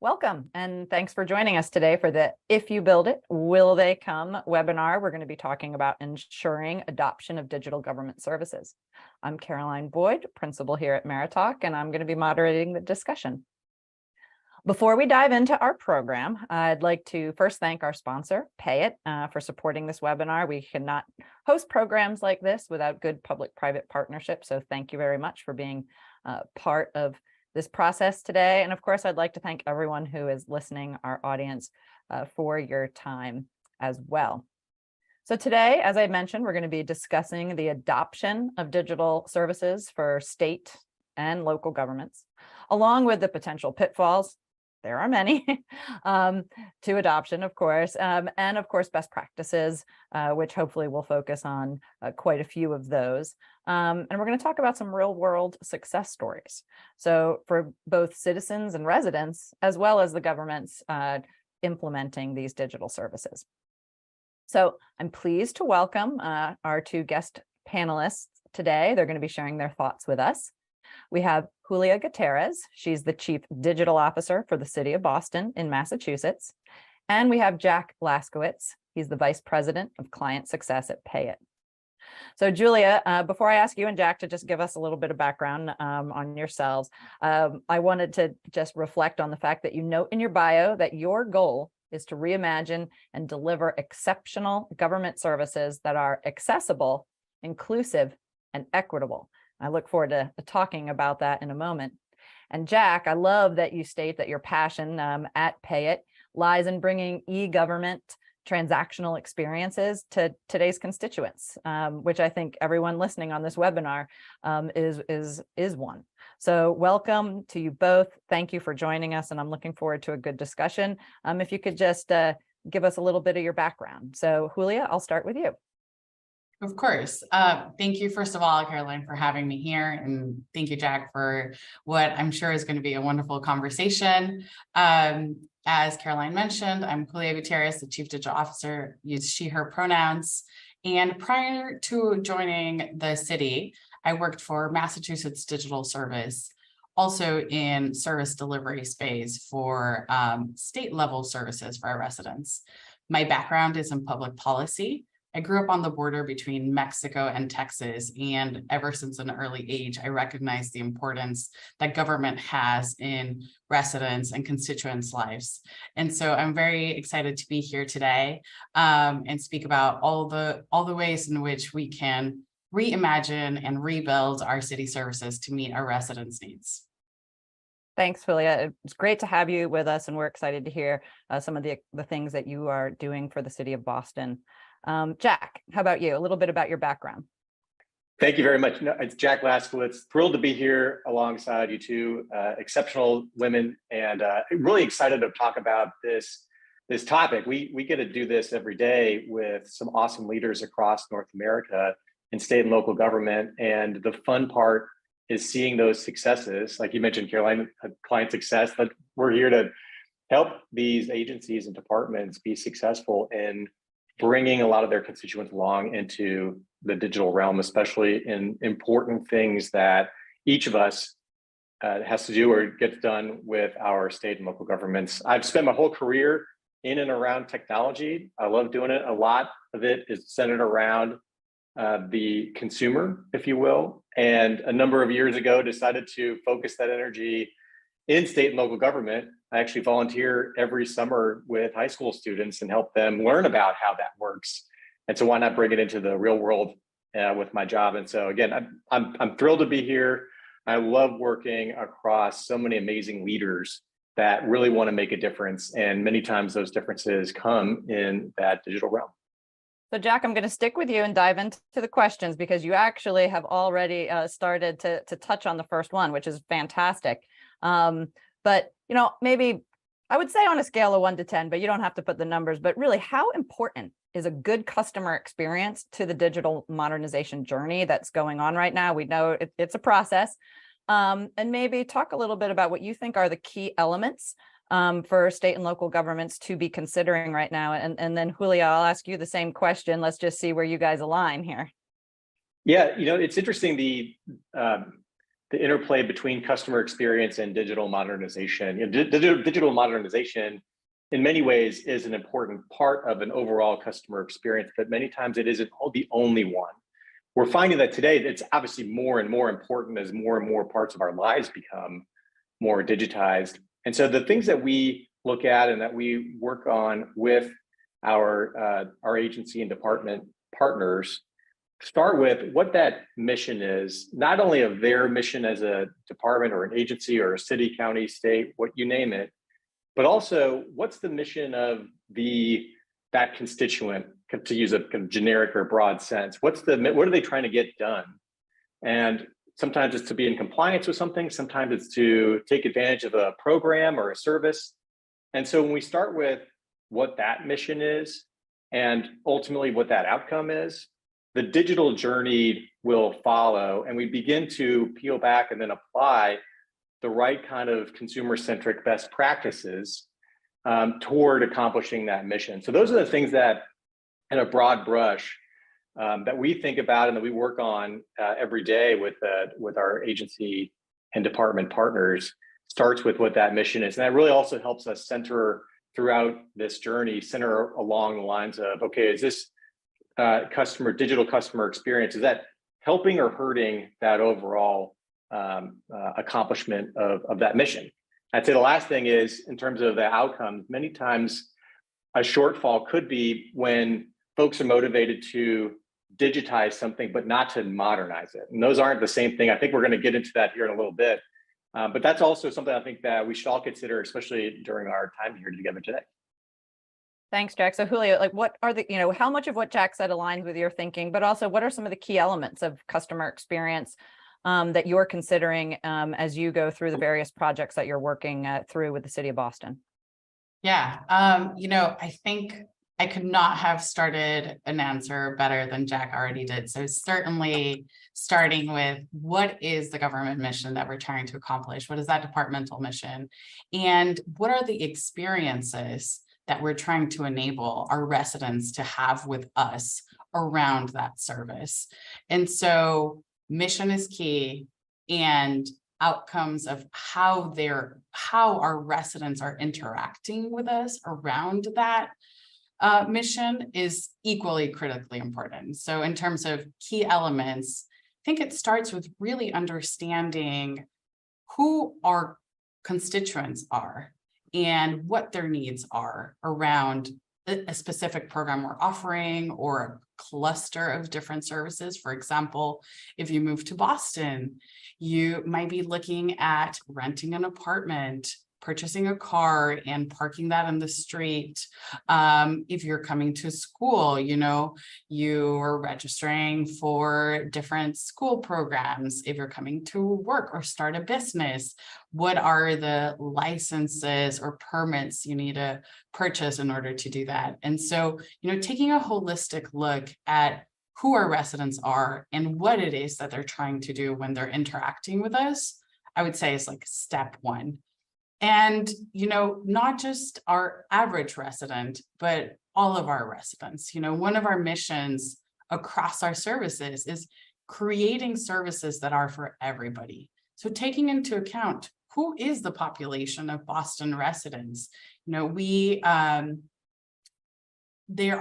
Welcome, and thanks for joining us today for the If You Build It, Will They Come webinar. We're going to be talking about ensuring adoption of digital government services. I'm Caroline Boyd, principal here at Meritalk, and I'm going to be moderating the discussion. Before we dive into our program, I'd like to first thank our sponsor, Pay It, for supporting this webinar. We cannot host programs like this without good public-private partnership, so thank you very much for being part of this process today. And of course, I'd like to thank everyone who is listening, our audience, for your time as well. So today, as I mentioned, we're going to be discussing the adoption of digital services for state and local governments, along with the potential pitfalls. There are many to adoption, of course, and of course, best practices, which hopefully we'll focus on quite a few of those. And we're going to talk about some real world success stories. So for both citizens and residents, as well as the governments implementing these digital services. So I'm pleased to welcome our two guest panelists today. They're going to be sharing their thoughts with us. We have Julia Gutierrez. She's the Chief Digital Officer for the City of Boston in Massachusetts. And we have Jack Laskowitz. He's the Vice President of Client Success at Pay It. So Julia, before I ask you and Jack to just give us a little bit of background on yourselves, I wanted to just reflect on the fact that you note in your bio that your goal is to reimagine and deliver exceptional government services that are accessible, inclusive, and equitable. I look forward to talking about that in a moment. And Jack, I love that you state that your passion at Pay It lies in bringing e-government transactional experiences to today's constituents, which I think everyone listening on this webinar is one. So welcome to you both. Thank you for joining us, and I'm looking forward to a good discussion. If you could just give us a little bit of your background. So Julia, I'll start with you. Of course. Thank you, first of all, Caroline, for having me here. And thank you, Jack, for what I'm sure is going to be a wonderful conversation. As Caroline mentioned, I'm Julia Gutierrez, the Chief Digital Officer, use she, her pronouns. And prior to joining the city, I worked for Massachusetts Digital Service, also in service delivery space for state level services for our residents. My background is in public policy. I grew up on the border between Mexico and Texas, and ever since an early age, I recognized the importance that government has in residents' and constituents' lives. And so I'm very excited to be here today and speak about all the ways in which we can reimagine and rebuild our city services to meet our residents' needs. Thanks, Julia. It's great to have you with us, and we're excited to hear some of the things that you are doing for the city of Boston. Jack, how about you? A little bit about your background. Thank you very much. No, it's Jack Laskowitz. Thrilled to be here alongside you two exceptional women, and really excited to talk about this topic. We get to do this every day with some awesome leaders across North America in state and local government. And the fun part is seeing those successes. Like you mentioned, Caroline, client success, but we're here to help these agencies and departments be successful in bringing a lot of their constituents along into the digital realm, especially in important things that each of us has to do or gets done with our state and local governments. I've spent my whole career in and around technology. I love doing it. A lot of it is centered around the consumer, if you will. And a number of years ago, decided to focus that energy in state and local government. I actually volunteer every summer with high school students and help them learn about how that works. And so why not bring it into the real world with my job? And so again, I'm thrilled to be here. I love working across so many amazing leaders that really want to make a difference. And many times those differences come in that digital realm. So Jack, I'm going to stick with you and dive into the questions, because you actually have already started to touch on the first one, which is fantastic. But, you know, maybe I would say on a scale of 1 to 10, but you don't have to put the numbers, but really how important is a good customer experience to the digital modernization journey that's going on right now? We know it's a process. And maybe talk a little bit about what you think are the key elements for state and local governments to be considering right now. And then Julia, I'll ask you the same question. Let's just see where you guys align here. Yeah, you know, it's interesting. the interplay between customer experience and digital modernization. You know, digital modernization in many ways is an important part of an overall customer experience, but many times it isn't the only one. We're finding that today it's obviously more and more important as more and more parts of our lives become more digitized. And so the things that we look at and that we work on with our agency and department partners start with what that mission is, not only of their mission as a department or an agency or a city, county, state, what you name it, but also what's the mission of that constituent, to use a kind of generic or broad sense. What are they trying to get done? And sometimes it's to be in compliance with something, sometimes it's to take advantage of a program or a service. And so when we start with what that mission is and ultimately what that outcome is, the digital journey will follow, and we begin to peel back and then apply the right kind of consumer-centric best practices toward accomplishing that mission. So those are the things that, in a broad brush, that we think about and that we work on every day with our agency and department partners. Starts with what that mission is, and that really also helps us center throughout this journey, center along the lines of, okay, is this digital customer experience, is that helping or hurting that overall accomplishment of that mission? I'd say the last thing is, in terms of the outcomes, many times a shortfall could be when folks are motivated to digitize something, but not to modernize it. And those aren't the same thing. I think we're going to get into that here in a little bit. But that's also something I think that we should all consider, especially during our time here together today. Thanks, Jack. So Julio, like, what are how much of what Jack said aligns with your thinking, but also what are some of the key elements of customer experience that you're considering as you go through the various projects that you're working through with the city of Boston? Yeah, I think I could not have started an answer better than Jack already did. So certainly starting with, what is the government mission that we're trying to accomplish? What is that departmental mission? And what are the experiences that we're trying to enable our residents to have with us around that service? And so mission is key, and outcomes of how our residents are interacting with us around that mission is equally critically important. So in terms of key elements, I think it starts with really understanding who our constituents are and what their needs are around a specific program we're offering or a cluster of different services. For example, if you move to Boston, you might be looking at renting an apartment, purchasing a car and parking that in the street. If you're coming to school, you are registering for different school programs. If you're coming to work or start a business, what are the licenses or permits you need to purchase in order to do that? And so, taking a holistic look at who our residents are and what it is that they're trying to do when they're interacting with us, I would say is like step one. And, not just our average resident, but all of our residents. One of our missions across our services is creating services that are for everybody. So taking into account, who is the population of Boston residents? There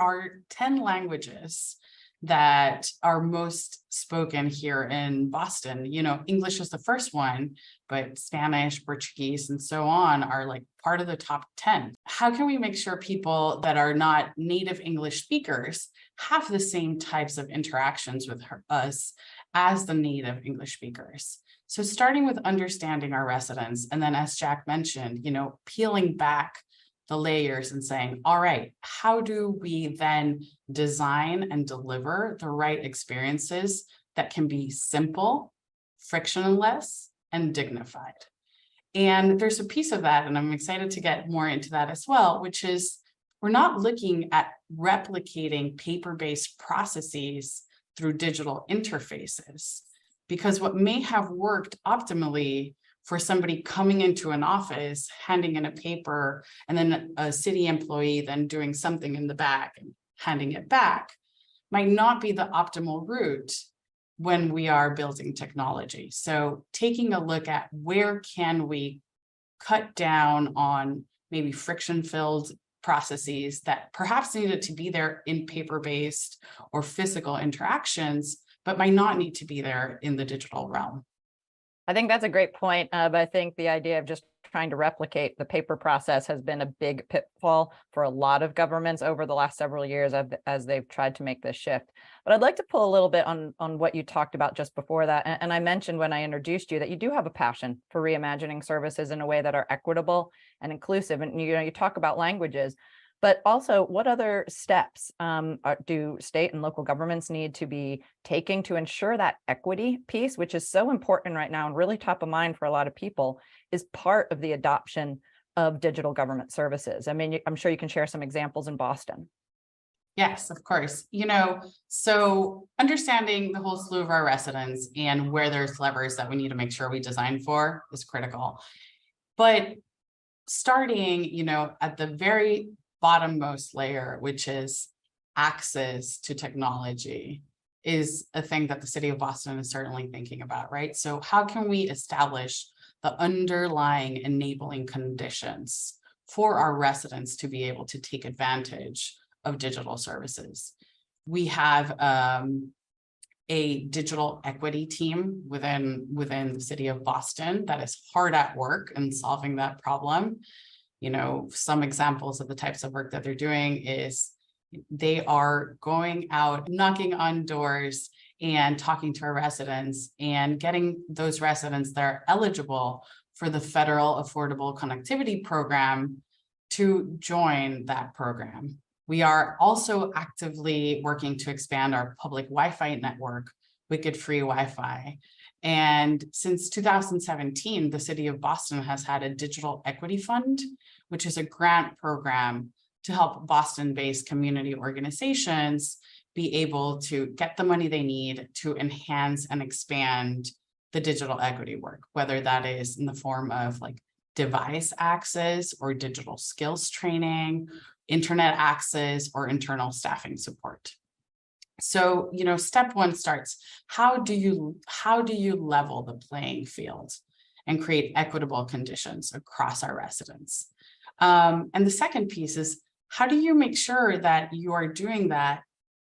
are 10 languages that are most spoken here in Boston. English is the first one, but Spanish, Portuguese, and so on are like part of the top 10. How can we make sure people that are not native English speakers have the same types of interactions with us as the native English speakers? So starting with understanding our residents, and then as Jack mentioned, peeling back the layers and saying, all right, how do we then design and deliver the right experiences that can be simple, frictionless, and dignified? And there's a piece of that, and I'm excited to get more into that as well, which is we're not looking at replicating paper-based processes through digital interfaces, because what may have worked optimally for somebody coming into an office, handing in a paper, and then a city employee then doing something in the back and handing it back, might not be the optimal route when we are building technology. So taking a look at where can we cut down on maybe friction-filled processes that perhaps needed to be there in paper-based or physical interactions, but might not need to be there in the digital realm. I think that's a great point. But I think the idea of just trying to replicate the paper process has been a big pitfall for a lot of governments over the last several years as they've tried to make this shift. But I'd like to pull a little bit on what you talked about just before that. And I mentioned when I introduced you that you do have a passion for reimagining services in a way that are equitable and inclusive. And you talk about languages, but also what other steps do state and local governments need to be taking to ensure that equity piece, which is so important right now and really top of mind for a lot of people, is part of the adoption of digital government services? I mean, I'm sure you can share some examples in Boston. Yes, of course. So understanding the whole slew of our residents and where there's levers that we need to make sure we design for is critical. But starting, at the very bottommost layer, which is access to technology, is a thing that the city of Boston is certainly thinking about, right? So how can we establish the underlying enabling conditions for our residents to be able to take advantage of digital services? We have a digital equity team within the city of Boston that is hard at work in solving that problem. Some examples of the types of work that they're doing is they are going out, knocking on doors and talking to our residents and getting those residents that are eligible for the federal Affordable Connectivity Program to join that program. We are also actively working to expand our public Wi-Fi network, Wicked Free Wi-Fi. And since 2017, the city of Boston has had a digital equity fund, which is a grant program to help Boston-based community organizations be able to get the money they need to enhance and expand the digital equity work, whether that is in the form of device access or digital skills training, internet access, or internal staffing support. So, step one starts, how do you level the playing field and create equitable conditions across our residents? And the second piece is, how do you make sure that you are doing that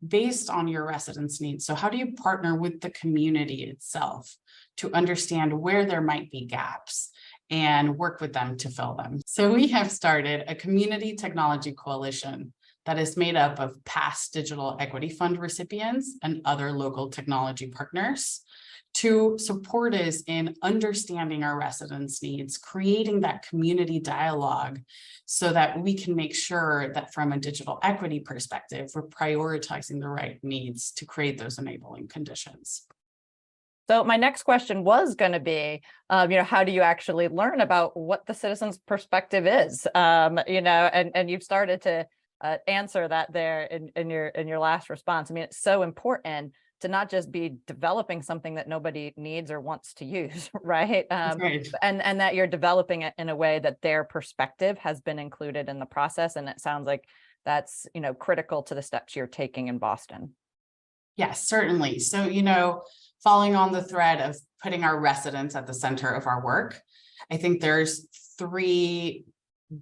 based on your residents' needs? So how do you partner with the community itself to understand where there might be gaps and work with them to fill them? So we have started a community technology coalition that is made up of past Digital Equity Fund recipients and other local technology partners to support us in understanding our residents' needs, creating that community dialogue so that we can make sure that from a digital equity perspective, we're prioritizing the right needs to create those enabling conditions. So my next question was going to be, how do you actually learn about what the citizen's perspective is? And you've started to answer that there in your last response. I mean, it's so important to not just be developing something that nobody needs or wants to use, right? Right. And that you're developing it in a way that their perspective has been included in the process. And it sounds like that's, critical to the steps you're taking in Boston. Yes, certainly. So, following on the thread of putting our residents at the center of our work, I think there's three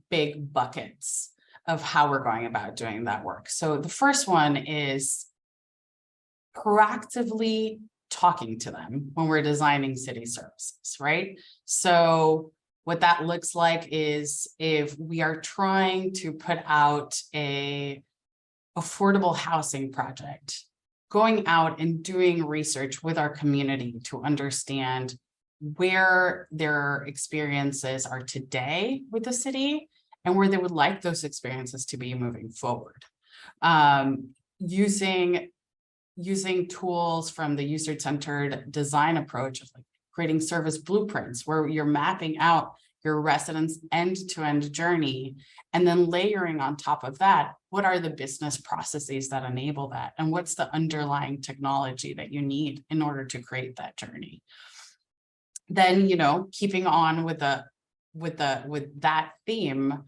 big buckets of how we're going about doing that work. So the first one is proactively talking to them when we're designing city services, right? So what that looks like is if we are trying to put out a affordable housing project, going out and doing research with our community to understand where their experiences are today with the city and where they would like those experiences to be moving forward. Using tools from the user-centered design approach of creating service blueprints where you're mapping out your residents' end-to-end journey, and then layering on top of that, what are the business processes that enable that? And what's the underlying technology that you need in order to create that journey? Then, keeping on with that theme,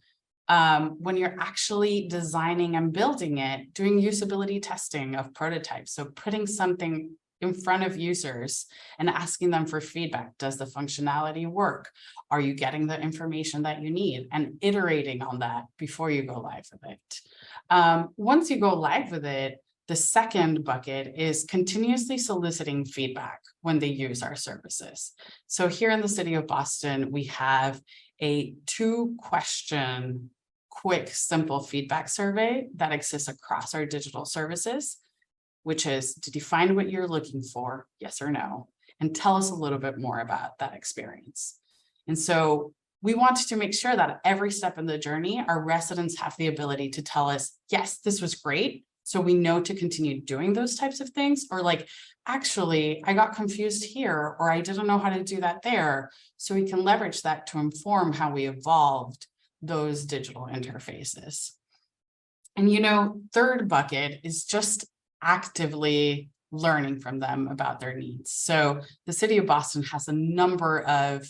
when you're actually designing and building it, doing usability testing of prototypes. So putting something in front of users and asking them for feedback. Does the functionality work? Are you getting the information that you need? And iterating on that before you go live with it. Once you go live with it, the second bucket is continuously soliciting feedback when they use our services. So here in the city of Boston, we have a 2-question, quick, simple feedback survey that exists across our digital services, which is to define what you're looking for, yes or no, and tell us a little bit more about that experience. And so we want to make sure that every step in the journey, our residents have the ability to tell us, yes, this was great. So we know to continue doing those types of things, or like, actually, I got confused here, or I didn't know how to do that there. So we can leverage that to inform how we evolved those digital interfaces. And third bucket is just actively learning from them about their needs. So the city of Boston has a number of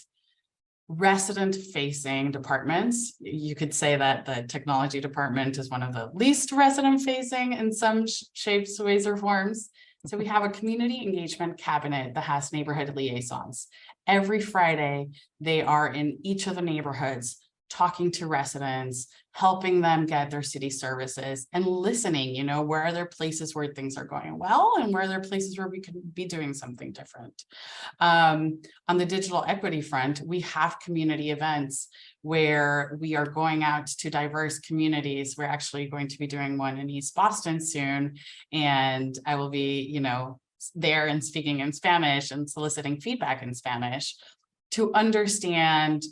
resident-facing departments. You could say that the technology department is one of the least resident-facing in some shapes, ways, or forms. So we have a community engagement cabinet that has neighborhood liaisons. Every Friday, they are in each of the neighborhoods, talking to residents, helping them get their city services, and listening, where are there places where things are going well, and where are there places where we could be doing something different. On the digital equity front, we have community events where we are going out to diverse communities. We're actually going to be doing one in East Boston soon, and I will be, there and speaking in Spanish and soliciting feedback in Spanish to understand,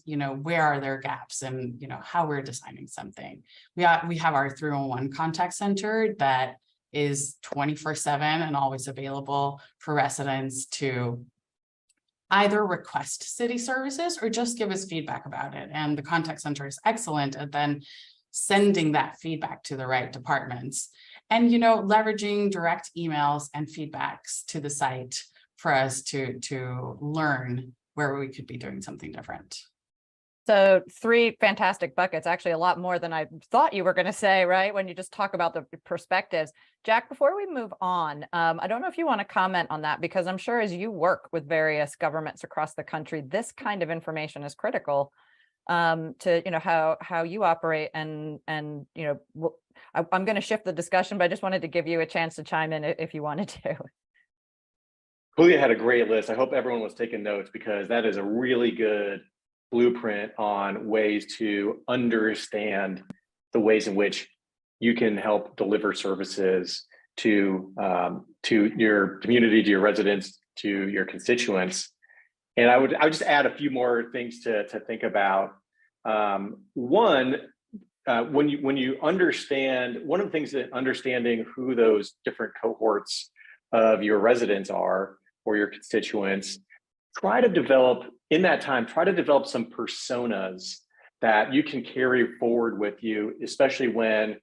where are their gaps and, how we're designing something. We have our 311 contact center that is 24/7 and always available for residents to either request city services or just give us feedback about it. And the contact center is excellent at then sending that feedback to the right departments. And, leveraging direct emails and feedbacks to the site for us to learn where we could be doing something different. So 3 fantastic buckets, actually a lot more than I thought you were going to say, right? When you just talk about the perspectives. Jack, before we move on, I don't know if you want to comment on that, because I'm sure as you work with various governments across the country, this kind of information is critical to, how you operate. And I'm going to shift the discussion, but I just wanted to give you a chance to chime in if you wanted to. Julia had a great list. I hope everyone was taking notes, because that is a really good blueprint on ways to understand the ways in which you can help deliver services to your community, to your residents, to your constituents. And I would just add a few more things to think about. One, when you understand, one of the things that understanding who those different cohorts of your residents are, or your constituents, try to develop some personas that you can carry forward with you, especially when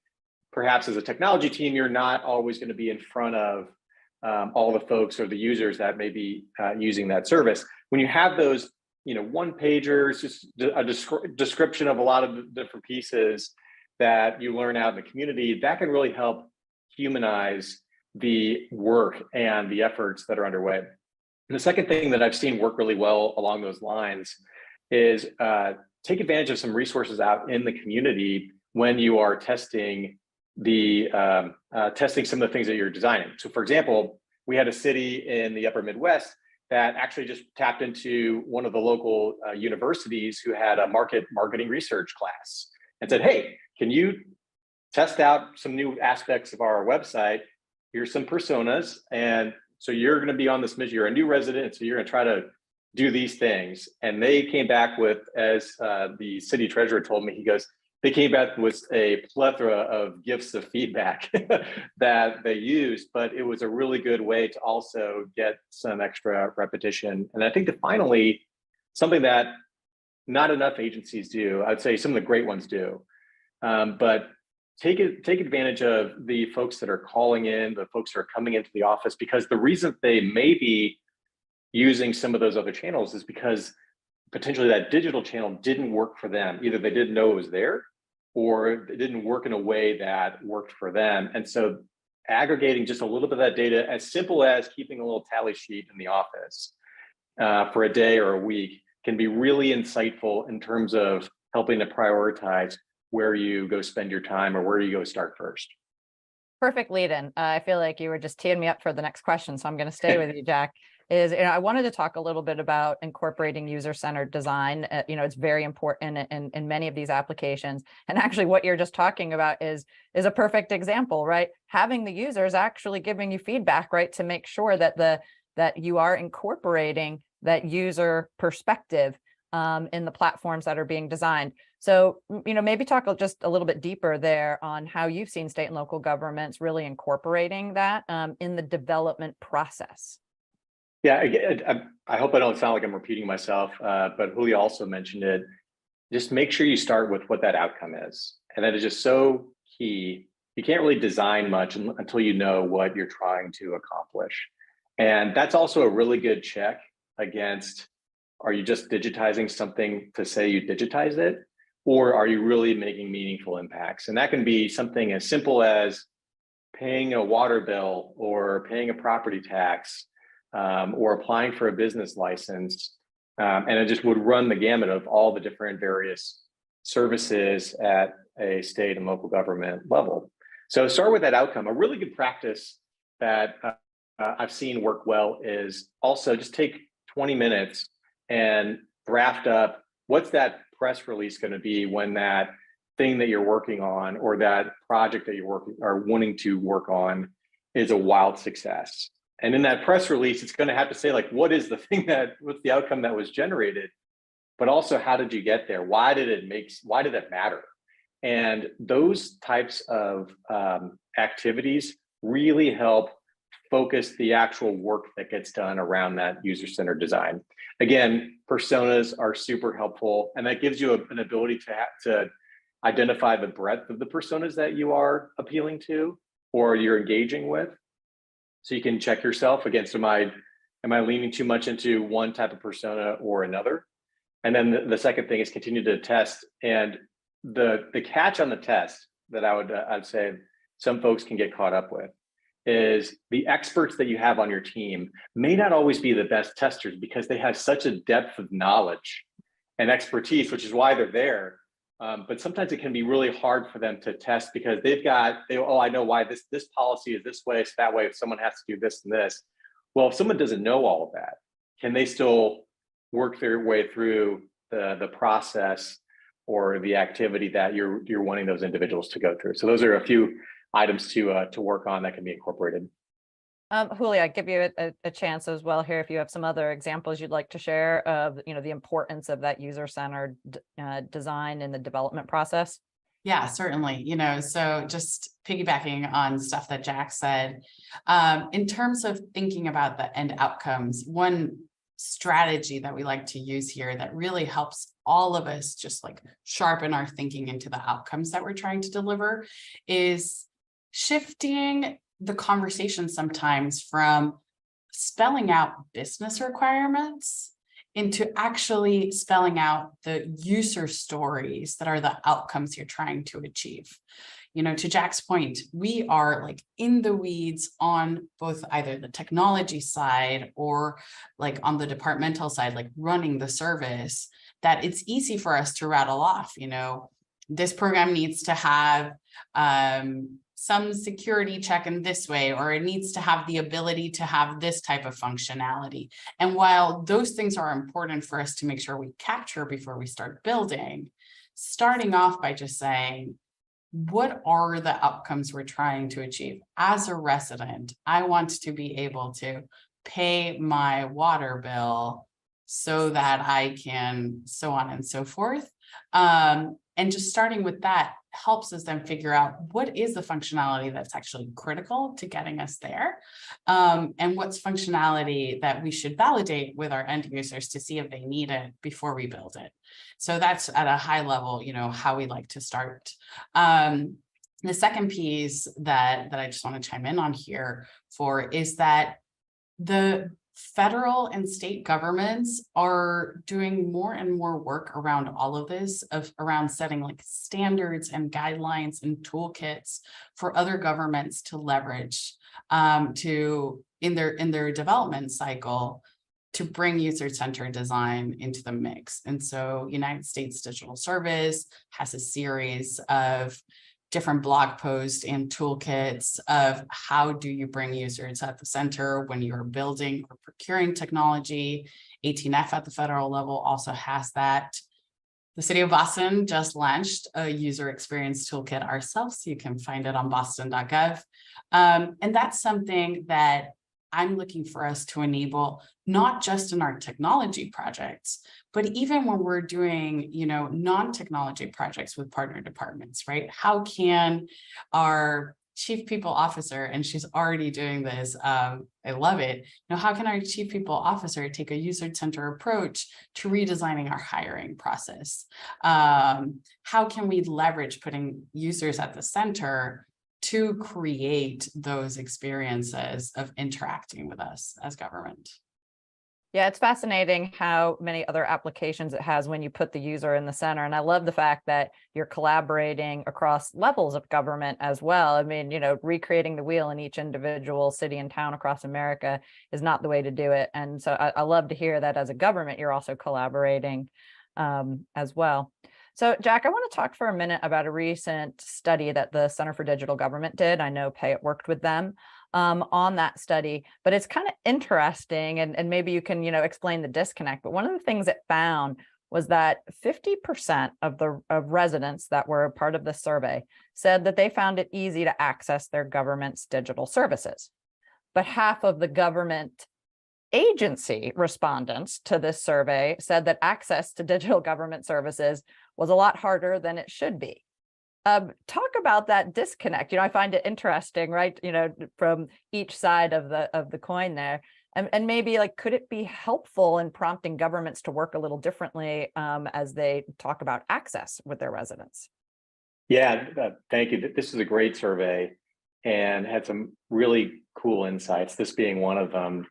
perhaps as a technology team, you're not always going to be in front of all the folks or the users that may be using that service. When you have those, one pagers, just a description of a lot of the different pieces that you learn out in the community, that can really help humanize the work and the efforts that are underway. And the second thing that I've seen work really well along those lines is take advantage of some resources out in the community when you are testing some of the things that you're designing. So for example, we had a city in the upper Midwest that actually just tapped into one of the local universities who had a marketing research class and said, hey, can you test out some new aspects of our website? Here's some personas. And so you're going to be on this mission. You're a new resident, so you're going to try to do these things. And they came back with, as the city treasurer told me, he goes, they came back with a plethora of gifts of feedback that they used, but it was a really good way to also get some extra repetition. And I think that finally, something that not enough agencies do, I'd say some of the great ones do, but take advantage of the folks that are calling in, the folks that are coming into the office, because the reason they may be using some of those other channels is because potentially that digital channel didn't work for them. Either they didn't know it was there, or it didn't work in a way that worked for them. And so aggregating just a little bit of that data, as simple as keeping a little tally sheet in the office for a day or a week, can be really insightful in terms of helping to prioritize where you go spend your time or where you go start first. Perfect lead in. I feel like you were just teeing me up for the next question, so I'm going to stay with you, Jack. I wanted to talk a little bit about incorporating user-centered design. It's very important in many of these applications. And actually what you're just talking about is a perfect example, right? Having the users actually giving you feedback, right? To make sure that that you are incorporating that user perspective in the platforms that are being designed. So, maybe talk just a little bit deeper there on how you've seen state and local governments really incorporating that in the development process. Yeah, I hope I don't sound like I'm repeating myself, but Julia also mentioned it. Just make sure you start with what that outcome is. And that is just so key. You can't really design much until you know what you're trying to accomplish. And that's also a really good check against, are you just digitizing something to say you digitized it? Or are you really making meaningful impacts? And that can be something as simple as paying a water bill or paying a property tax or applying for a business license. And it just would run the gamut of all the different various services at a state and local government level. So start with that outcome. A really good practice that I've seen work well is also just take 20 minutes and draft up what's that press release going to be when that thing that you're working on or that project that you're wanting to work on is a wild success. And in that press release, it's going to have to say, like, what's the outcome that was generated, but also how did you get there? Why did it matter? And those types of activities really help focus the actual work that gets done around that user-centered design. Again, personas are super helpful, and that gives you an ability to identify the breadth of the personas that you are appealing to or you're engaging with. So you can check yourself against, am I leaning too much into one type of persona or another? And then the second thing is continue to test. And the catch on the test that I'd say some folks can get caught up with is the experts that you have on your team may not always be the best testers because they have such a depth of knowledge and expertise, which is why they're there. But sometimes it can be really hard for them to test because I know why this policy is this way, it's that way, if someone has to do this and this. Well, if someone doesn't know all of that, can they still work their way through the process or the activity that you're wanting those individuals to go through? So those are a few items to work on that can be incorporated. Julia, I'd give you a chance as well here if you have some other examples you'd like to share of the importance of that user-centered design in the development process. Yeah, certainly. So just piggybacking on stuff that Jack said, in terms of thinking about the end outcomes, one strategy that we like to use here that really helps all of us just like sharpen our thinking into the outcomes that we're trying to deliver is shifting the conversation sometimes from spelling out business requirements into actually spelling out the user stories that are the outcomes you're trying to achieve. To Jack's point, we are like in the weeds on both either the technology side or like on the departmental side, like running the service, that it's easy for us to rattle off, this program needs to have some security check in this way, or it needs to have the ability to have this type of functionality. And while those things are important for us to make sure we capture before we start building, starting off by just saying, what are the outcomes we're trying to achieve? As a resident, I want to be able to pay my water bill so that I can, so on and so forth. And just starting with that helps us then figure out what is the functionality that's actually critical to getting us there, and what's functionality that we should validate with our end users to see if they need it before we build it. So that's at a high level, how we like to start. The second piece that I just want to chime in on here for is that the federal and state governments are doing more and more work around all of this, around setting like standards and guidelines and toolkits for other governments to leverage in their development cycle to bring user-centered design into the mix. And so United States Digital Service has a series of different blog posts and toolkits of how do you bring users at the center when you're building or procuring technology. 18F at the federal level also has that. The city of Boston just launched a user experience toolkit ourselves. You can find it on boston.gov. And that's something that I'm looking for us to enable, not just in our technology projects, but even when we're doing, non-technology projects with partner departments, right? How can our chief people officer, and she's already doing this, I love it. How can our chief people officer take a user-centered approach to redesigning our hiring process? How can we leverage putting users at the center to create those experiences of interacting with us as government? Yeah, it's fascinating how many other applications it has when you put the user in the center. And I love the fact that you're collaborating across levels of government as well. I mean, recreating the wheel in each individual city and town across America is not the way to do it. And so I love to hear that as a government, you're also collaborating as well. So Jack, I want to talk for a minute about a recent study that the Center for Digital Government did. I know Payet worked with them on that study, but it's kind of interesting, and maybe you can, explain the disconnect. But one of the things it found was that 50% of residents that were a part of the survey said that they found it easy to access their government's digital services. But half of the government agency respondents to this survey said that access to digital government services was a lot harder than it should be. Talk about that disconnect. I find it interesting, right? From each side of the coin there, and maybe could it be helpful in prompting governments to work a little differently as they talk about access with their residents? Yeah, thank you. This is a great survey and had some really cool insights, this being one of them.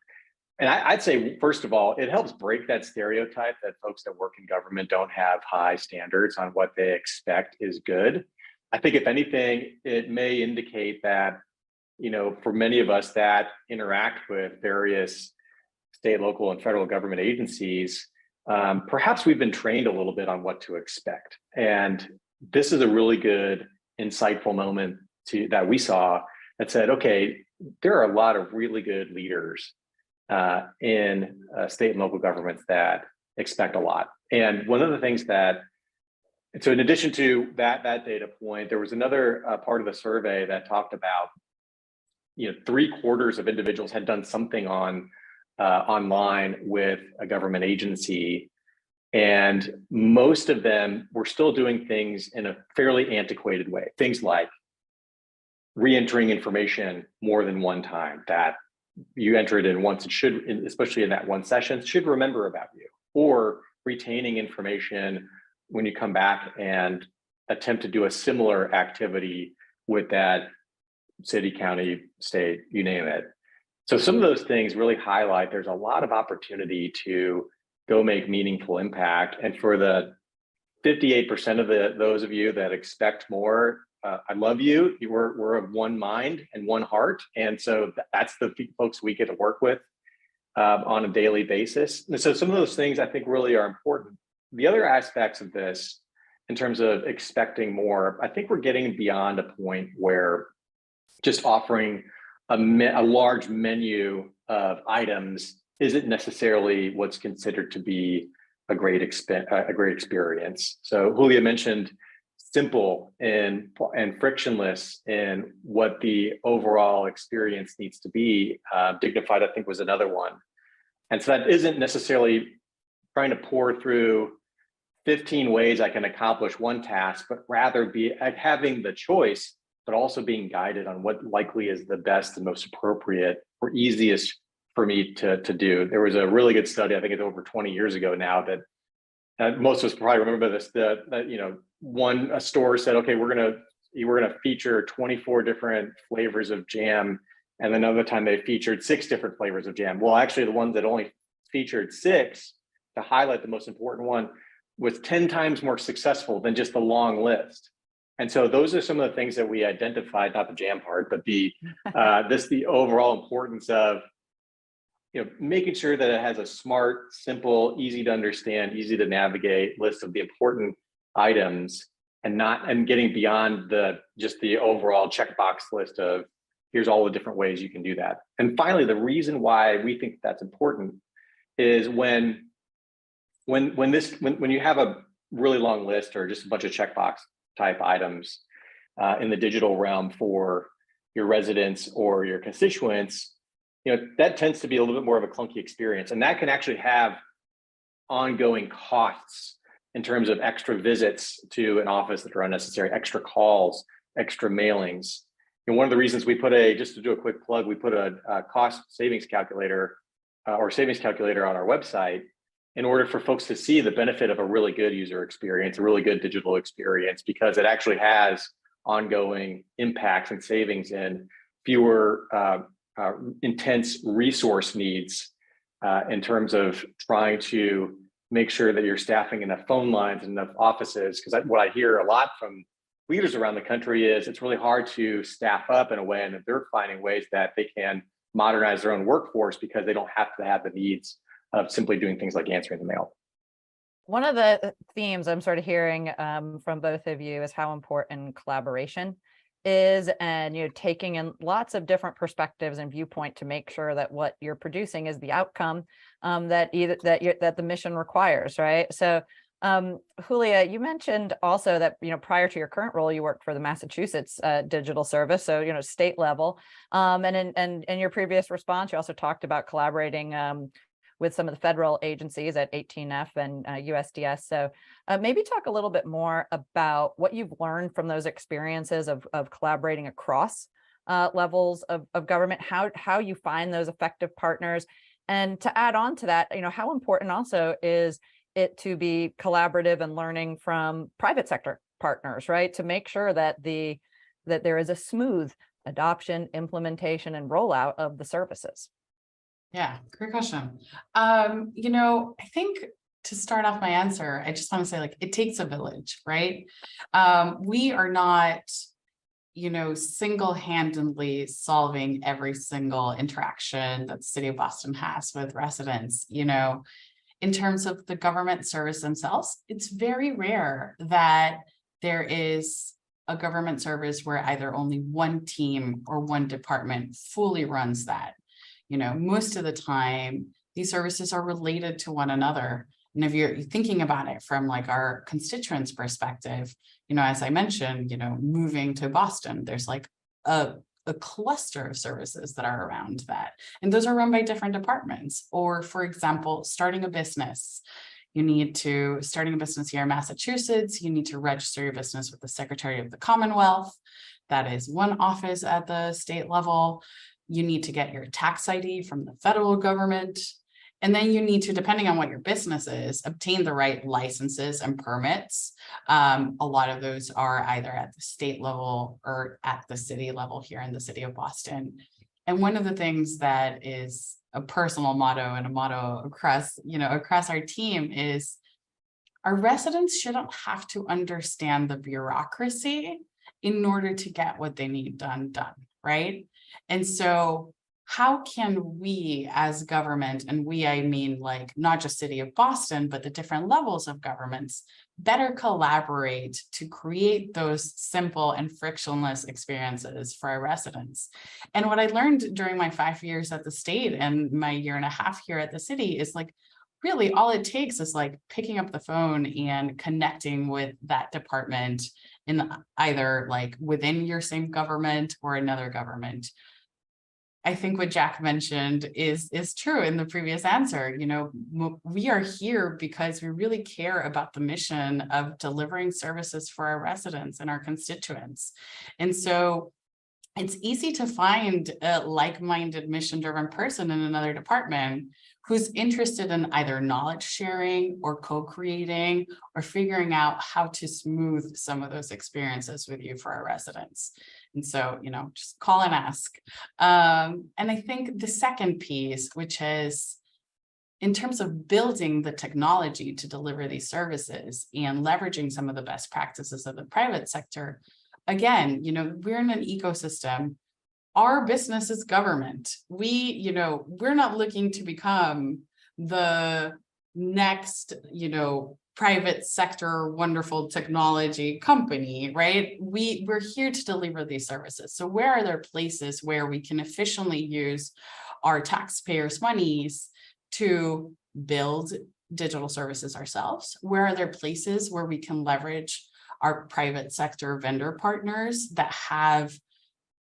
And I'd say, first of all, it helps break that stereotype that folks that work in government don't have high standards on what they expect is good. I think if anything, it may indicate that, for many of us that interact with various state, local, and federal government agencies, perhaps we've been trained a little bit on what to expect. And this is a really good, insightful moment that we saw that said, okay, there are a lot of really good leaders in state and local governments that expect a lot. And one of the things so in addition to that data point, there was another part of the survey that talked about, 3/4 of individuals had done something online with a government agency, and most of them were still doing things in a fairly antiquated way. Things like re-entering information more than one time, that you enter it in once, it should, especially in that one session, should remember about you, or retaining information when you come back and attempt to do a similar activity with that city, county, state, you name it. So some of those things really highlight there's a lot of opportunity to go make meaningful impact. And for the 58% of those of you that expect more, I love you. We're of one mind and one heart. And so that's the folks we get to work with on a daily basis. And so some of those things I think really are important. The other aspects of this, in terms of expecting more, I think we're getting beyond a point where just offering a large menu of items isn't necessarily what's considered to be a great experience. So Julia mentioned simple and frictionless in what the overall experience needs to be. Dignified, I think, was another one. And so that isn't necessarily trying to pour through 15 ways I can accomplish one task, but rather be having the choice, but also being guided on what likely is the best and most appropriate or easiest for me to do. There was a really good study, I think it's over 20 years ago now, that most of us probably remember this, that a store said, okay, we're gonna feature 24 different flavors of jam And another time they featured 6 different flavors of jam. Well, actually the ones that only featured 6, to highlight the most important one, was 10 times more successful than just the long list. And so those are some of the things that we identified, not the jam part, but the the overall importance of making sure that it has a smart, simple, easy to understand, easy to navigate list of the important items, and getting beyond just the overall checkbox list of here's all the different ways you can do that. And finally, the reason why we think that's important is when you have a really long list or just a bunch of checkbox type items in the digital realm for your residents or your constituents, that tends to be a little bit more of a clunky experience, and that can actually have ongoing costs in terms of extra visits to an office that are unnecessary, extra calls, extra mailings. And one of the reasons we put just to do a quick plug, we put a cost savings calculator or savings calculator on our website in order for folks to see the benefit of a really good user experience, a really good digital experience, because it actually has ongoing impacts and savings in fewer intense resource needs in terms of trying to make sure that you're staffing enough phone lines and enough offices. Because what I hear a lot from leaders around the country is it's really hard to staff up in a way, and that they're finding ways that they can modernize their own workforce because they don't have to have the needs of simply doing things like answering the mail. One of the themes I'm sort of hearing from both of you is how important collaboration is, and taking in lots of different perspectives and viewpoint to make sure that what you're producing is the outcome that the mission requires, right? So Julia, you mentioned also that prior to your current role, you worked for the Massachusetts Digital Service, so state level, and in your previous response, you also talked about collaborating with some of the federal agencies at 18F and USDS. So maybe talk a little bit more about what you've learned from those experiences of collaborating across levels of government, how you find those effective partners. And to add on to that, how important also is it to be collaborative and learning from private sector partners, right? To make sure that there is a smooth adoption, implementation, and rollout of the services. Yeah, great question. I think to start off my answer, I just want to say, it takes a village, right? We are not, single-handedly solving every single interaction that the city of Boston has with residents. In terms of the government service themselves, it's very rare that there is a government service where either only one team or one department fully runs that. Most of the time, these services are related to one another. And if you're thinking about it from our constituents' perspective, as I mentioned, moving to Boston, there's a cluster of services that are around that. And those are run by different departments. Or, for example, starting a business. Starting a business here in Massachusetts, you need to register your business with the Secretary of the Commonwealth. That is one office at the state level. You need to get your tax ID from the federal government. And then you need to, depending on what your business is, obtain the right licenses and permits. A lot of those are either at the state level or at the city level here in the city of Boston. And one of the things that is a personal motto and a motto across our team is our residents shouldn't have to understand the bureaucracy in order to get what they need done, right? And so how can we as government, and we, I mean not just City of Boston, but the different levels of governments, better collaborate to create those simple and frictionless experiences for our residents? And what I learned during my 5 years at the state and my 1.5 years here at the city is really all it takes is picking up the phone and connecting with that department in either within your same government or another government. I think what Jack mentioned is true in the previous answer. We are here because we really care about the mission of delivering services for our residents and our constituents. And so it's easy to find a like-minded, mission-driven person in another department who's interested in either knowledge sharing or co-creating or figuring out how to smooth some of those experiences with you for our residents. And so, just call and ask. And I think the second piece, which is in terms of building the technology to deliver these services and leveraging some of the best practices of the private sector, again, we're in an ecosystem. Our business is government. We're not looking to become the next, private sector wonderful technology company, right? We're here to deliver these services. So where are there places where we can efficiently use our taxpayers' monies to build digital services ourselves? Where are there places where we can leverage our private sector vendor partners that have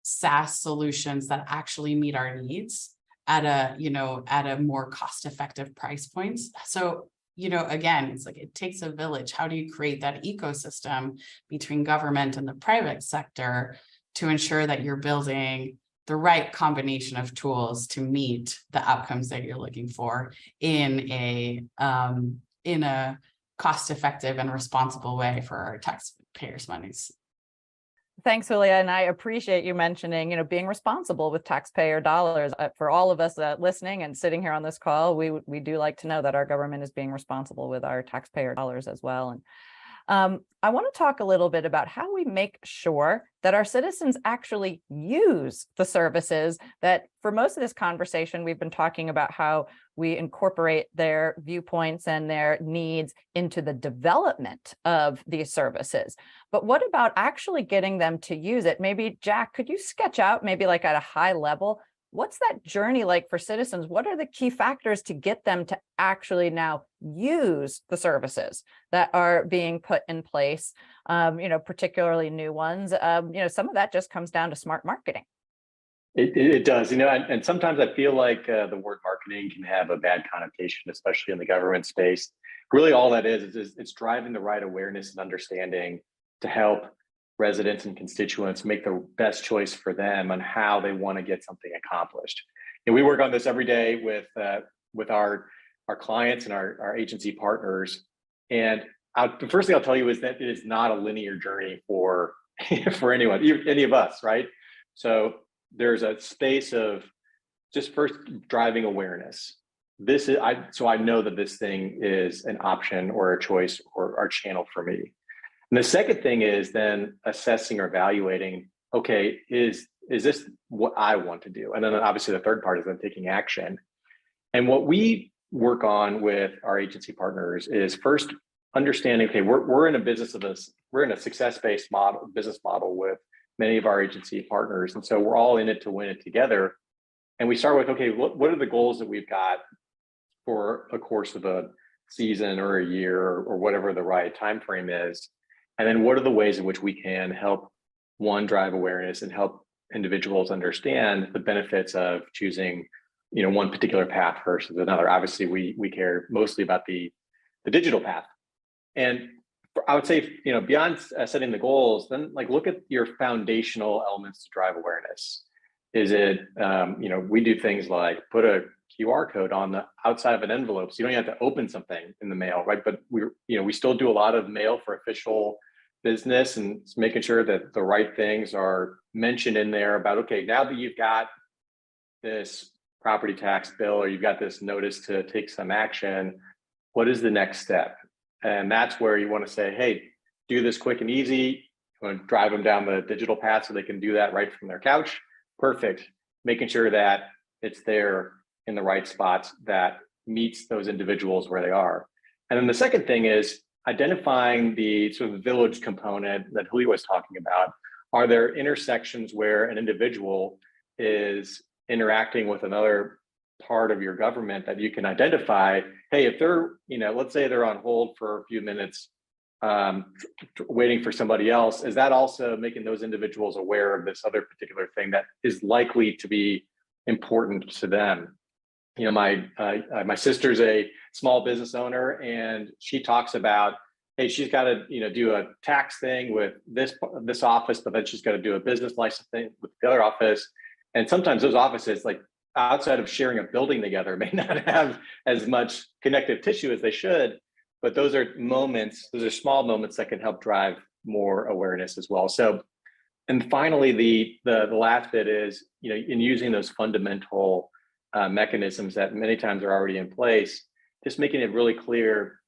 SaaS solutions that actually meet our needs at a more cost-effective price points? So, again, it's like it takes a village. How do you create that ecosystem between government and the private sector to ensure that you're building the right combination of tools to meet the outcomes that you're looking for in a cost-effective and responsible way for our taxpayers' monies? Thanks, Julia. And I appreciate you mentioning, being responsible with taxpayer dollars. For all of us listening and sitting here on this call, we do like to know that our government is being responsible with our taxpayer dollars as well. And I want to talk a little bit about how we make sure that our citizens actually use the services that, for most of this conversation, we've been talking about how we incorporate their viewpoints and their needs into the development of these services. But what about actually getting them to use it? Maybe, Jack, could you sketch out maybe like at a high level, what's that journey like for citizens? What are the key factors to get them to actually now use the services that are being put in place, particularly new ones? Some of that just comes down to smart marketing. It does, and sometimes I feel like the word marketing can have a bad connotation, especially in the government space. Really, all that is it's driving the right awareness and understanding to help residents and constituents make the best choice for them on how they want to get something accomplished. And we work on this every day with our clients and our agency partners. And the first thing I'll tell you is that it is not a linear journey for anyone, any of us, right? So there's a space of just first driving awareness. So I know that this thing is an option or a choice or a channel for me. And the second thing is then assessing or evaluating, okay, is this what I want to do? And then obviously the third part is then taking action. And what we work on with our agency partners is first understanding, okay, we're in a business of this, we're in a success-based business model with many of our agency partners. And so we're all in it to win it together. And we start with, okay, what are the goals that we've got for a course of a season or a year or whatever the right time frame is? And then what are the ways in which we can help, one, drive awareness and help individuals understand the benefits of choosing, one particular path versus another. Obviously, we care mostly about the digital path. And I would say, beyond setting the goals, then look at your foundational elements to drive awareness. Is it, we do things like put a QR code on the outside of an envelope, so you don't even have to open something in the mail, right? But we still do a lot of mail for official business, and it's making sure that the right things are mentioned in there about, okay, now that you've got this property tax bill or you've got this notice to take some action, what is the next step? And that's where you want to say, hey, do this quick and easy. You want to drive them down the digital path so they can do that right from their couch. Perfect. Making sure that it's there in the right spots that meets those individuals where they are. And then the second thing is identifying the sort of village component that Julia was talking about. Are there intersections where an individual is interacting with another part of your government that you can identify? Hey, if they're, let's say they're on hold for a few minutes, waiting for somebody else, is that also making those individuals aware of this other particular thing that is likely to be important to them? My sister's a small business owner, and she talks about, hey, she's got to, do a tax thing with this office, but then she's got to do a business license thing with the other office. And sometimes those offices, outside of sharing a building together, may not have as much connective tissue as they should, but those are small moments that can help drive more awareness as well. So And finally, the last bit is, in using those fundamental mechanisms that many times are already in place, just making it really clear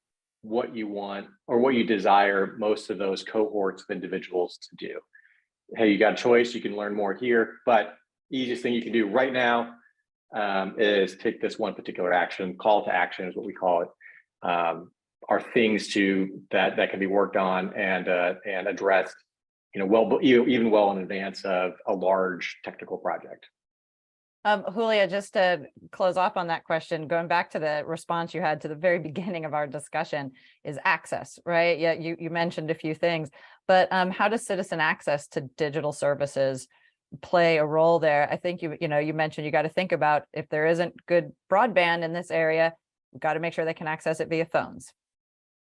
what you want or what you desire most of those cohorts of individuals to do. Hey, you got a choice, you can learn more here, but the easiest thing you can do right now is take this one particular action. Call to action is what we call it. Are things that can be worked on and addressed, even well in advance of a large technical project. Julia, just to close off on that question, going back to the response you had to the very beginning of our discussion, is access, right? Yeah, you mentioned a few things, but how does citizen access to digital services play a role there? I think you mentioned you got to think about, if there isn't good broadband in this area, you've got to make sure they can access it via phones.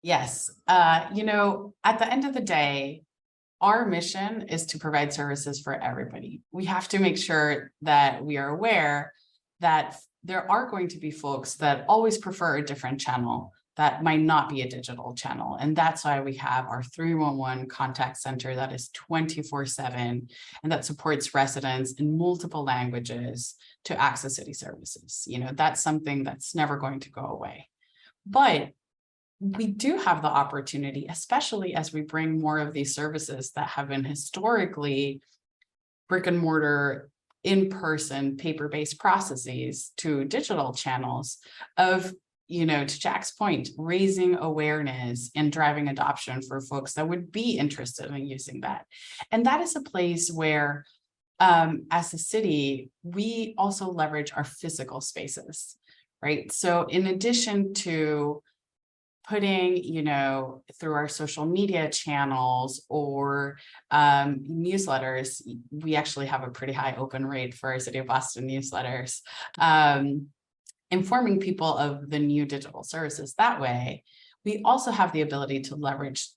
Yes. At the end of the day, our mission is to provide services for everybody. We have to make sure that we are aware that there are going to be folks that always prefer a different channel that might not be a digital channel. And that's why we have our 311 contact center that is 24/7 and that supports residents in multiple languages to access city services. That's something that's never going to go away. But we do have the opportunity, especially as we bring more of these services that have been historically brick and mortar, in-person, paper-based processes to digital channels of, to Jack's point, raising awareness and driving adoption for folks that would be interested in using that. And that is a place where, as a city, we also leverage our physical spaces, right? So in addition to putting, through our social media channels or newsletters, we actually have a pretty high open rate for our City of Boston newsletters, informing people of the new digital services that way. We also have the ability to leverage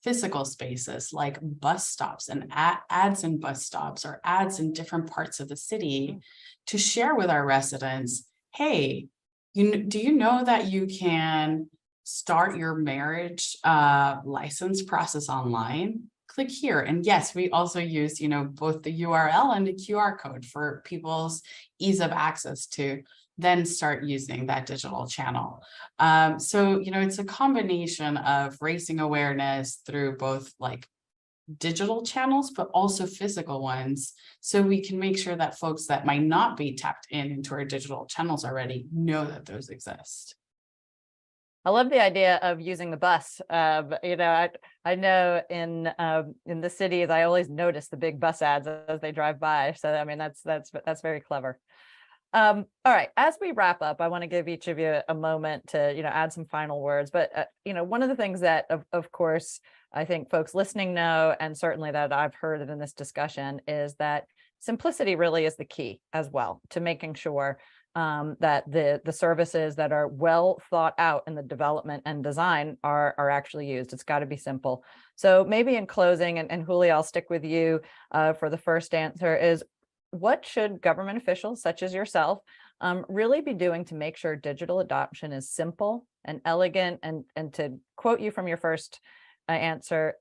physical spaces like bus stops and ads in bus stops or ads in different parts of the city to share with our residents, hey, do you know that you can start your marriage license process online? Click here. And yes, we also use, both the URL and the QR code for people's ease of access to then start using that digital channel. So, it's a combination of raising awareness through both like digital channels, but also physical ones. So we can make sure that folks that might not be tapped into our digital channels already know that those exist. I love the idea of using the bus. I know in the cities, I always notice the big bus ads as they drive by. So I mean, that's very clever. All right, as we wrap up, I want to give each of you a moment to add some final words. But one of the things that of course I think folks listening know, and certainly that I've heard in this discussion, is that simplicity really is the key as well to making sure that the services that are well thought out in the development and design are actually used. It's got to be simple. So maybe in closing, and Julia, I'll stick with you for the first answer, is what should government officials such as yourself really be doing to make sure digital adoption is simple and elegant, and to quote you from your first answer,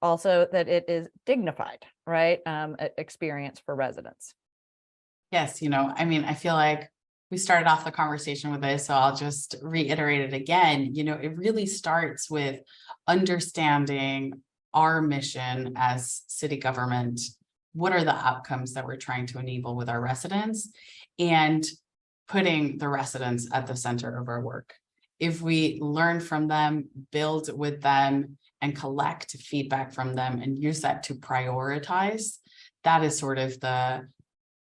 also that it is dignified, right? Experience for residents. Yes, I feel like we started off the conversation with this, so I'll just reiterate it again. It really starts with understanding our mission as city government. What are the outcomes that we're trying to enable with our residents, and putting the residents at the center of our work. If we learn from them, build with them, and collect feedback from them and use that to prioritize, that is sort of the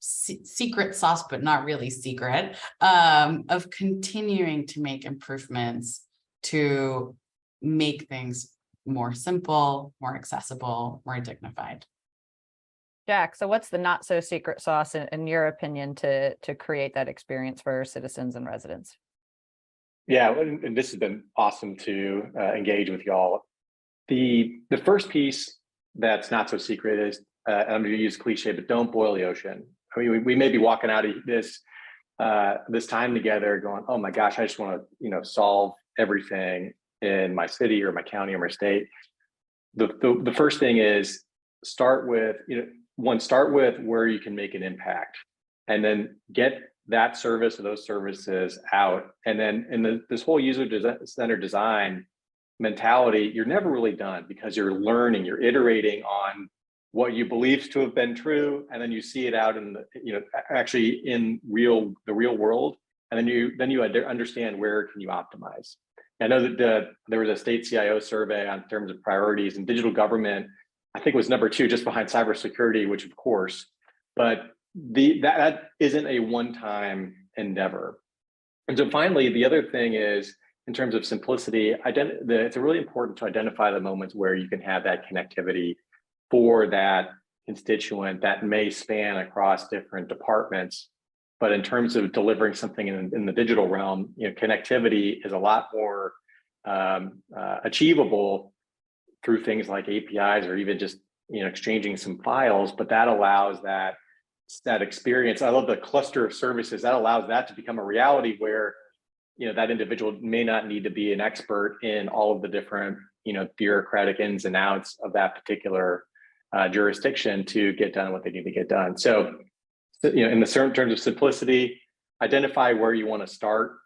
secret sauce, but not really secret, of continuing to make improvements to make things more simple, more accessible, more dignified. Jack, so what's the not so secret sauce in your opinion to create that experience for citizens and residents? Yeah, and this has been awesome to engage with y'all. The first piece that's not so secret is, I'm going to use cliche, but don't boil the ocean. I mean, we may be walking out of this time together going, oh my gosh, I just want to solve everything in my city or my county or my state. The first thing is start with, start with where you can make an impact, and then get that service or those services out. And then in this whole user-centered design mentality, you're never really done, because you're learning, you're iterating on what you believe to have been true, and then you see it out in the, actually in the real world, and then you understand where can you optimize. I know that there was a state CIO survey on terms of priorities, and digital government, I think, was number 2, just behind cybersecurity, which of course, but that isn't a one-time endeavor. And so finally, the other thing is, in terms of simplicity, it's really important to identify the moments where you can have that connectivity for that constituent that may span across different departments. But in terms of delivering something in the digital realm, connectivity is a lot more achievable through things like APIs, or even just exchanging some files. But that allows that experience. I love the cluster of services that allows that to become a reality, where that individual may not need to be an expert in all of the different bureaucratic ins and outs of that particular jurisdiction to get done what they need to get done. So in the certain terms of simplicity, identify where you want to start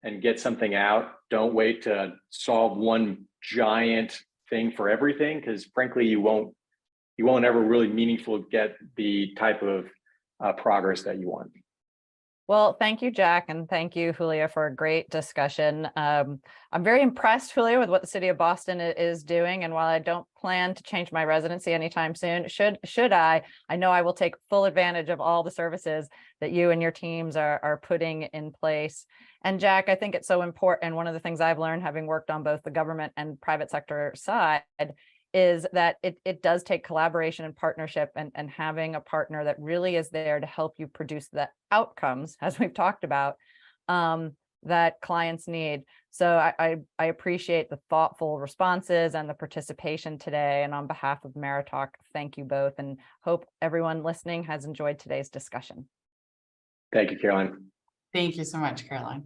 and get something out. Don't wait to solve one giant thing for everything, because frankly, you won't ever really meaningfully get the type of progress that you want. Well, thank you, Jack, and thank you, Julia, for a great discussion. I'm very impressed, Julia, with what the city of Boston is doing. And while I don't plan to change my residency anytime soon, should I know I will take full advantage of all the services that you and your teams are putting in place. And Jack, I think it's so important. One of the things I've learned, having worked on both the government and private sector side, is that it does take collaboration and partnership, and having a partner that really is there to help you produce the outcomes, as we've talked about, that clients need. So I appreciate the thoughtful responses and the participation today. And on behalf of Meritalk, thank you both, and hope everyone listening has enjoyed today's discussion. Thank you, Caroline. Thank you so much, Caroline.